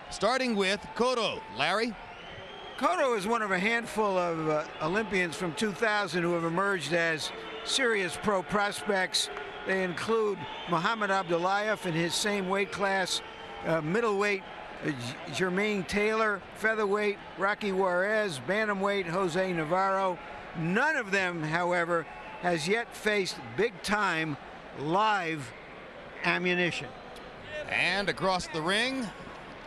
starting with Cotto. Larry? Cotto is one of a handful of Olympians from 2000 who have emerged as serious pro prospects. They include Muhammad Abdullayev in his same weight class, middleweight Jermaine Taylor, featherweight Rocky Juarez, bantamweight Jose Navarro. None of them, however, has yet faced big-time live ammunition. And across the ring,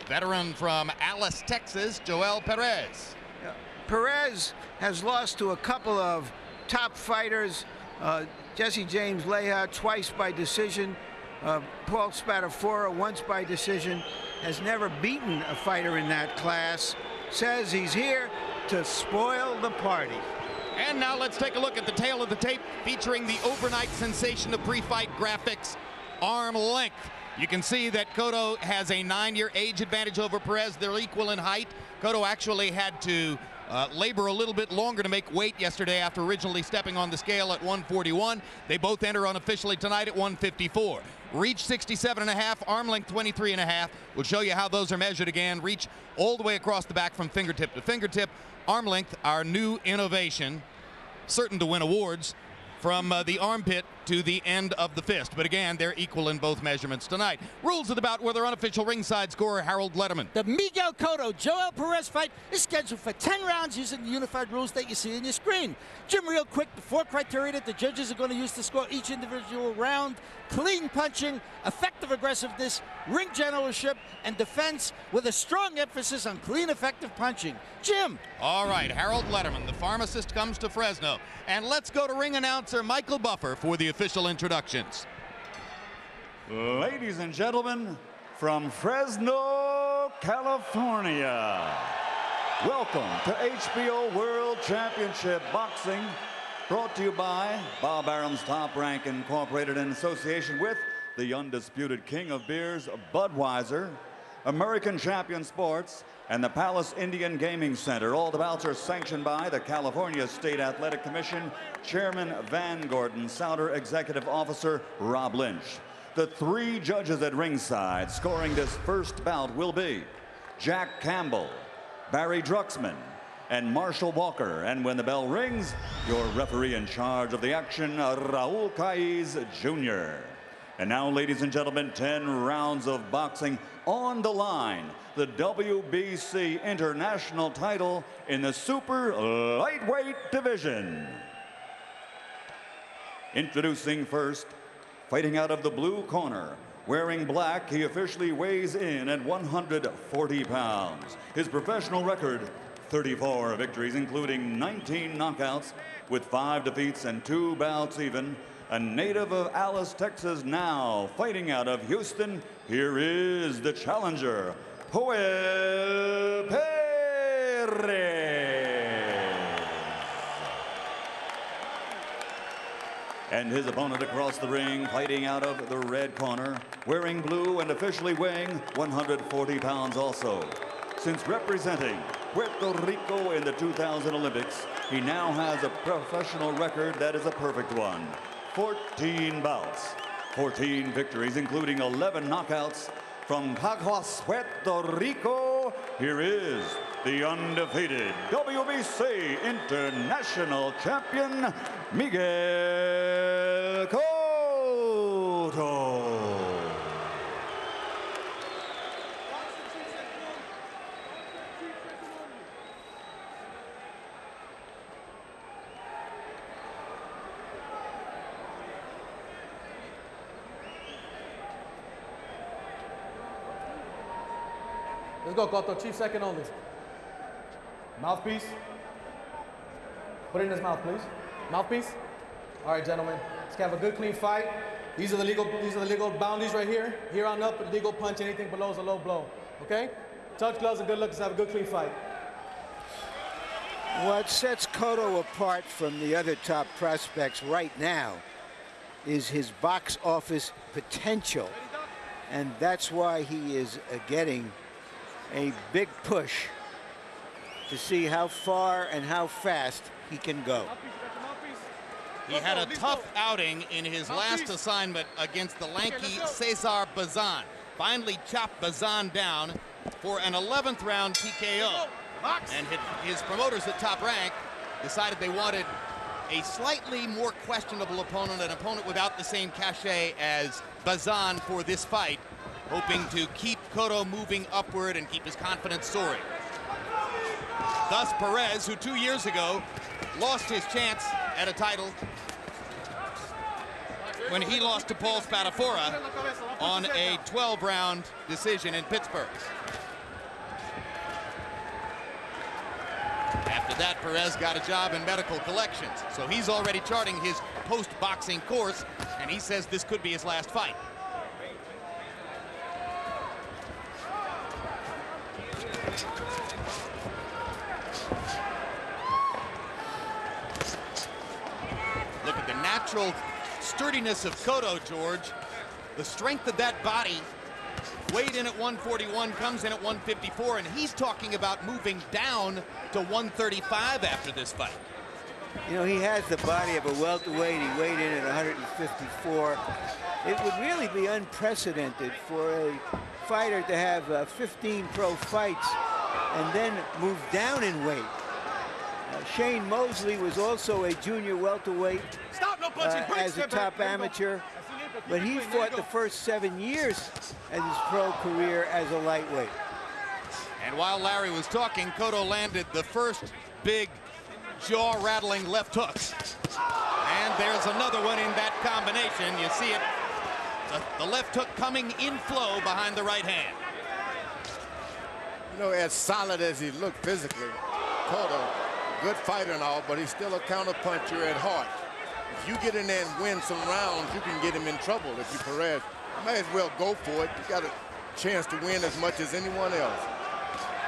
veteran from Alice, Texas, Joel Perez. Perez has lost to a couple of top fighters, Jesse James Leija twice by decision, Paul Spadafora once by decision, has never beaten a fighter in that class, says he's here to spoil the party. And now let's take a look at the tail of the tape featuring the overnight sensation of pre-fight graphics, arm length. You can see that Cotto has a 9-year age advantage over Perez. They're equal in height. Cotto actually had to labor a little bit longer to make weight yesterday after originally stepping on the scale at 141. They both enter unofficially tonight at 154. Reach 67.5, arm length 23.5. We'll show you how those are measured again. Reach all the way across the back from fingertip to fingertip. Arm length, our new innovation, certain to win awards, from the armpit to the end of the fist. But again, they're equal in both measurements tonight. Rules of the bout with our unofficial ringside scorer, Harold Letterman. The Miguel Cotto Joel Perez fight is scheduled for 10 rounds using the unified rules that you see on your screen. Jim, real quick, the 4 criteria that the judges are going to use to score each individual round: clean punching, effective aggressiveness, ring generalship, and defense, with a strong emphasis on clean, effective punching. Jim. All right, Harold Letterman, the pharmacist, comes to Fresno. And let's go to ring announcer Michael Buffer for the official introductions. Ladies and gentlemen, from Fresno, California, welcome to HBO World Championship Boxing, brought to you by Bob Arum's Top Rank Incorporated in association with the undisputed king of beers, Budweiser, American Champion Sports, and the Palace Indian Gaming Center. All the bouts are sanctioned by the California State Athletic Commission, Chairman Van Gordon, Souter Executive Officer Rob Lynch. The 3 judges at ringside scoring this first bout will be Jack Campbell, Barry Drucksmann, and Marshall Walker. And when the bell rings, your referee in charge of the action, Raul Caiz Jr. And now, ladies and gentlemen, 10 rounds of boxing on the line. The WBC International title in the super lightweight division. Introducing first, fighting out of the blue corner, wearing black, he officially weighs in at 140 pounds. His professional record, 34 victories, including 19 knockouts, with 5 defeats and 2 bouts even. A native of Alice, Texas, now fighting out of Houston, here is the challenger, Joel Perez. And his opponent across the ring, fighting out of the red corner, wearing blue and officially weighing 140 pounds also. Since representing Puerto Rico in the 2000 Olympics, he now has a professional record that is a perfect one. 14 bouts, 14 victories, including 11 knockouts. From Caguas, Puerto Rico, here is the undefeated WBC International Champion, Miguel Cotto. Let's go, Cotto. Chief second only. Mouthpiece. Put it in his mouth, please. Mouthpiece. All right, gentlemen. Let's have a good, clean fight. These are the legal boundaries right here. Here on up, legal punch. Anything below is a low blow. Okay? Touch gloves and good luck. Let's have a good, clean fight. What sets Cotto apart from the other top prospects right now is his box office potential. And that's why he is getting a big push to see how far and how fast he can go. He had a tough outing in his last assignment against the lanky Cesar Bazan. finally chopped Bazan down for an 11th round TKO. And his promoters at Top Rank decided they wanted a slightly more questionable opponent, an opponent without the same cachet as Bazan for this fight, hoping to keep Cotto moving upward and keep his confidence soaring. Thus Perez, who 2 years ago lost his chance at a title when he lost to Paul Spadafora on a 12-round decision in Pittsburgh. After that, Perez got a job in medical collections, so he's already charting his post-boxing course, and he says this could be his last fight. Look at the natural sturdiness of Cotto, George. The strength of that body. Weighed in at 141, comes in at 154, and he's talking about moving down to 135 after this fight. You know, he has the body of a welterweight. He weighed in at 154. It would really be unprecedented for a fighter to have 15 pro fights and then move down in weight. Shane Mosley was also a junior welterweight as a top amateur, but he fought the first 7 years of his pro career as a lightweight. And while Larry was talking, Cotto landed the first big jaw-rattling left hook. And there's another one in that combination. You see it, the left hook coming in flow behind the right hand. You know, as solid as he looked physically, Cotto, good fighter and all, but he's still a counterpuncher at heart. If you get in there and win some rounds, you can get him in trouble. If you Perez, you may as well go for it. You got a chance to win as much as anyone else.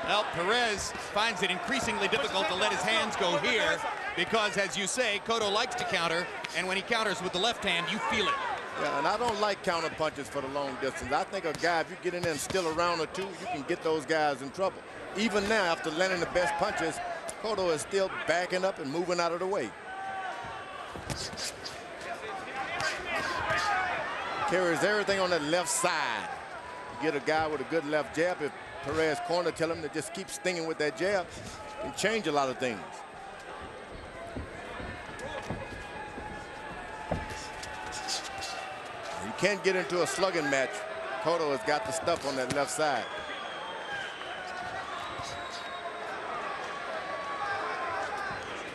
Well, Perez finds it increasingly difficult to let his hands go here because, as you say, Cotto likes to counter, and when he counters with the left hand, you feel it. Yeah, and I don't like counter punches for the long distance. I think a guy, if you get in there and steal a round or two, you can get those guys in trouble. Even now, after landing the best punches, Cotto is still backing up and moving out of the way. Carries everything on the left side. You get a guy with a good left jab. If Perez corner tell him to just keep stinging with that jab, and change a lot of things. You can't get into a slugging match. Cotto has got the stuff on that left side.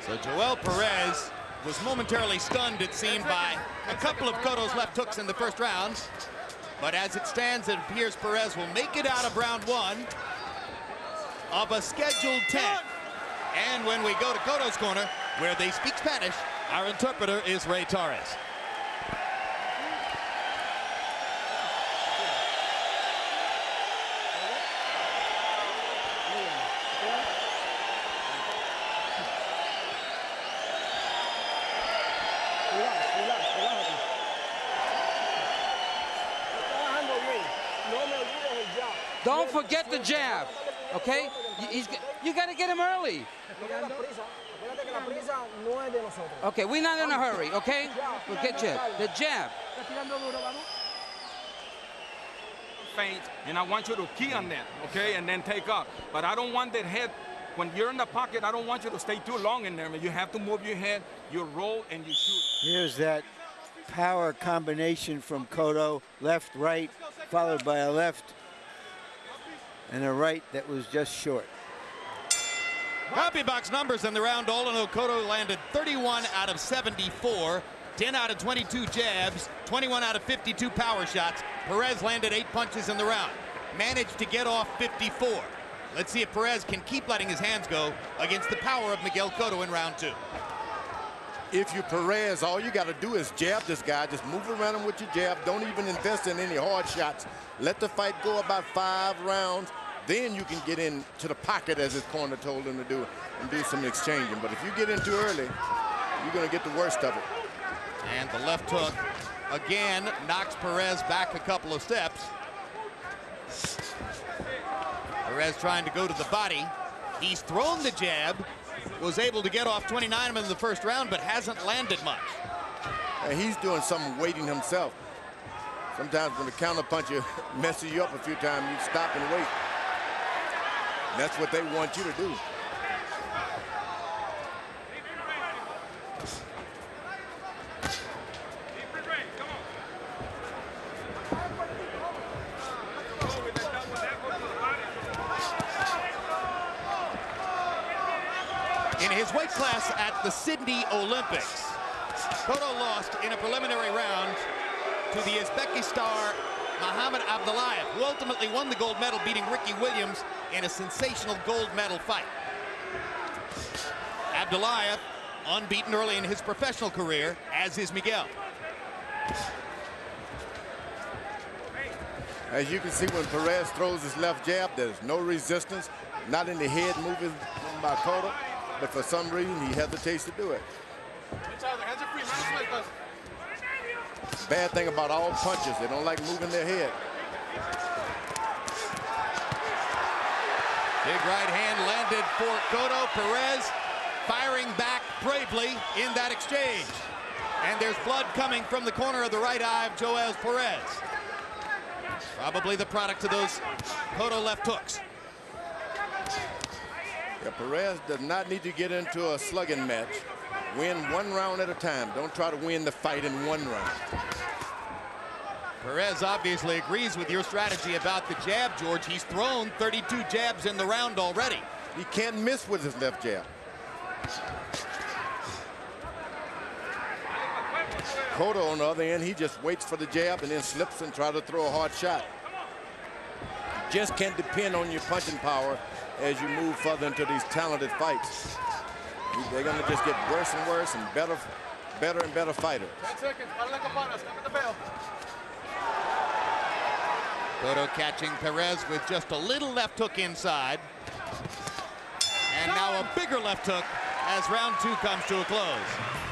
So Joel Perez was momentarily stunned, it seemed, by a couple of Cotto's left hooks in the first round. But as it stands, it appears Perez will make it out of round one of a scheduled 10. And when we go to Cotto's corner, where they speak Spanish, our interpreter is Ray Torres. Don't forget the jab, okay? You got to get him early. Okay, we're not in a hurry, okay? We'll get you the jab. Feint, and I want you to key on that, okay, and then take off. But I don't want that head. When you're in the pocket, I don't want you to stay too long in there. You have to move your head, you roll, and you shoot. Here's that power combination from Cotto, left, right, followed by a left and a right that was just short. Copy box numbers in the round. All in all, Cotto landed 31 out of 74, 10 out of 22 jabs, 21 out of 52 power shots. Perez landed 8 punches in the round, managed to get off 54. Let's see if Perez can keep letting his hands go against the power of Miguel Cotto in round 2. If you're Perez, all you got to do is jab this guy. Just move around him with your jab. Don't even invest in any hard shots. Let the fight go about 5 rounds. Then you can get into the pocket, as his corner told him to do, and do some exchanging. But if you get in too early, you're going to get the worst of it. And the left hook, again, knocks Perez back a couple of steps. Perez trying to go to the body. He's thrown the jab, was able to get off 29 of them in the first round, but hasn't landed much. And he's doing some waiting himself. Sometimes when the counter puncher messes you up a few times, you stop and wait. And that's what they want you to do. In his weight class at the Sydney Olympics, Cotto lost in a preliminary round to the Uzbeki star Muhammad Abdullayev, who ultimately won the gold medal, beating Ricky Williams in a sensational gold medal fight. Abdullayev unbeaten early in his professional career, as is Miguel. As you can see, when Perez throws his left jab, there's no resistance, not in the head moving by Cotto, but for some reason he hesitates to do it. Bad thing about all punchers, they don't like moving their head. Big right hand landed for Cotto. Perez firing back bravely in that exchange. And there's blood coming from the corner of the right eye of Joel Perez. Probably the product of those Cotto left hooks. Yeah, Perez does not need to get into a slugging match. Win one round at a time. Don't try to win the fight in one round. Perez obviously agrees with your strategy about the jab, George. He's thrown 32 jabs in the round already. He can't miss with his left jab. Cotto, on the other end, he just waits for the jab and then slips and tries to throw a hard shot. Just can't depend on your punching power as you move further into these talented fights. They're going to just get worse and worse and better and better fighters. 10 seconds. Stop at the bell. Cotto catching Perez with just a little left hook inside. And now a bigger left hook as round 2 comes to a close.